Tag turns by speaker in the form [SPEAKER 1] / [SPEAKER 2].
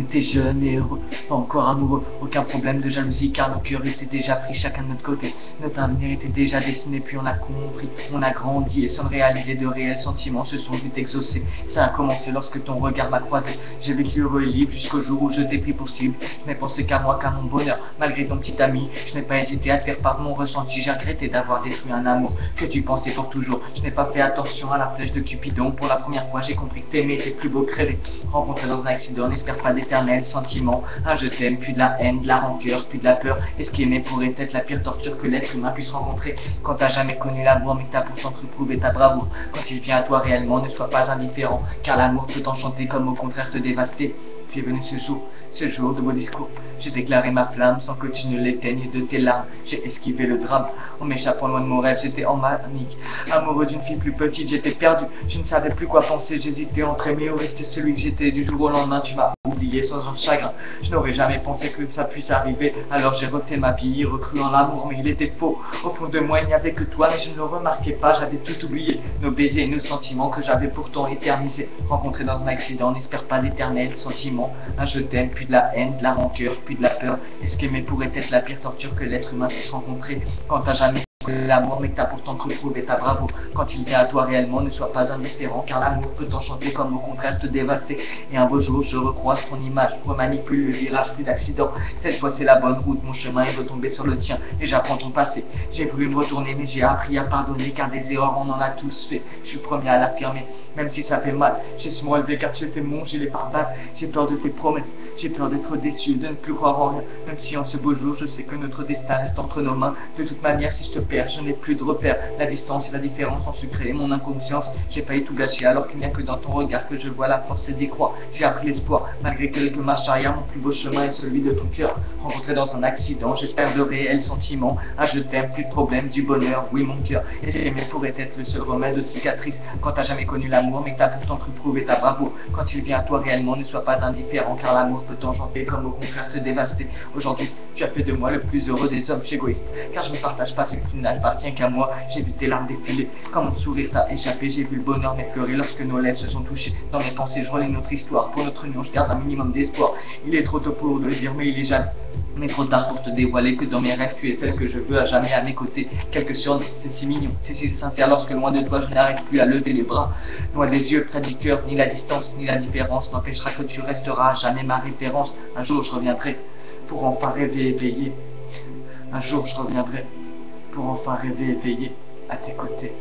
[SPEAKER 1] était jeunes et heureux, pas encore amoureux, aucun problème de jalousie car nos cœurs étaient déjà pris chacun de notre côté. Notre avenir était déjà dessiné, puis on a compris, on a grandi et sans réaliser de réels sentiments se sont vite exaucés. Ça a commencé lorsque ton regard m'a croisé. J'ai vécu heureux et libre jusqu'au jour où je t'ai pris pour cible. Je n'ai pensé qu'à moi, qu'à mon bonheur, malgré ton petit ami. Je n'ai pas hésité à te faire part de mon ressenti. J'ai regretté d'avoir détruit un amour que tu pensais pour toujours. Je n'ai pas fait attention à la flèche de Cupidon. Pour la première fois, j'ai compris que t'aimer était plus beau que rêver. Rencontré dans un accident, n'espère pas d'éternel sentiment. Un je t'aime, puis de la haine, de la rancœur, puis de la peur. Et ce qui aimait pourrait être la pire torture que l'être humain puisse rencontrer. Quand t'as jamais connu l'amour, mais que t'as pourtant cru prouver ta bravoure. Quand il vient à toi réellement, ne sois pas indifférent, car l'amour peut t'enchanter comme au contraire te dévaster. Puis est venu ce jour de beaux discours. J'ai déclaré ma flamme sans que tu ne l'éteignes de tes larmes. J'ai esquivé le drame en m'échappant loin de mon rêve. J'étais en panique, amoureux d'une fille plus petite. J'étais perdu, je ne savais plus quoi penser. J'hésitais entre aimer ou rester celui que j'étais. Du jour au lendemain, tu m'as oublié sans un chagrin. Je n'aurais jamais pensé que ça puisse arriver. Alors j'ai refait ma vie, recru en l'amour, mais il était faux. Au fond de moi, il n'y avait que toi, mais je ne le remarquais pas. J'avais tout oublié, nos baisers et nos sentiments que j'avais pourtant éternisés. Rencontrés dans un accident, n'espère pas d'éternel sentiment. Un je t'aime, puis de la haine, de la rancœur, puis de la peur. Est-ce qu'aimer pourrait être la pire torture que l'être humain puisse rencontrer? Quand t'as jamais l'amour, mais que t'as pourtant cru prouver ta bravo. Quand il vient à toi réellement, ne sois pas indifférent, car l'amour peut t'enchanter comme au contraire te dévaster. Et un beau jour, je recroise ton image, remanipule le virage, plus d'accident. Cette fois c'est la bonne route, mon chemin est retombé sur le tien, et j'apprends ton passé. J'ai voulu me retourner, mais j'ai appris à pardonner, car des erreurs on en a tous fait. Je suis le premier à l'affirmer, même si ça fait mal. J'ai su me relever car tu étais mon gilet pare-balles. J'ai peur de tes promesses, j'ai peur d'être déçu, de ne plus croire en rien. Même si en ce beau jour, je sais que notre destin reste entre nos mains. De toute manière, si je te perds, je n'ai plus de repères. La distance et la différence ont su créer mon inconscience. J'ai failli tout gâcher alors qu'il n'y a que dans ton regard que je vois la force et décroît. J'ai appris l'espoir, malgré quelques marches arrière. Mon plus beau chemin est celui de ton cœur. Rencontré dans un accident, j'espère de réels sentiments. Un je t'aime, plus de problème, du bonheur, oui mon cœur. Et aimer pourrait être le seul remède aux cicatrices. Quand t'as jamais connu l'amour, mais que t'as pourtant cru prouver ta bravoure. Quand il vient à toi réellement, ne sois pas indifférent, car l'amour peut t'enchanter comme au contraire te dévaster. Aujourd'hui, tu as fait de moi le plus heureux des hommes, égoïste, car je ne partage pas ce qui n'appartient qu'à moi. J'ai vu tes larmes défiler, quand mon sourire t'a échappé. J'ai vu le bonheur m'effleurer lorsque nos lèvres se sont touchées. Dans mes pensées, je relis notre histoire. Pour notre union, je garde un minimum d'espoir. Il est trop tôt pour le dire, mais il est jamais. Mais trop tard pour te dévoiler que dans mes rêves, tu es celle que je veux à jamais à mes côtés. Quelque chose, c'est si mignon, c'est si sincère lorsque loin de toi, je n'arrive plus à lever les bras. Loin des yeux, près du cœur, ni la distance, ni la différence n'empêchera que tu resteras à jamais ma référence. Un jour, je reviendrai pour enfin rêver éveillé. Un jour, je reviendrai pour enfin rêver éveillé à tes côtés.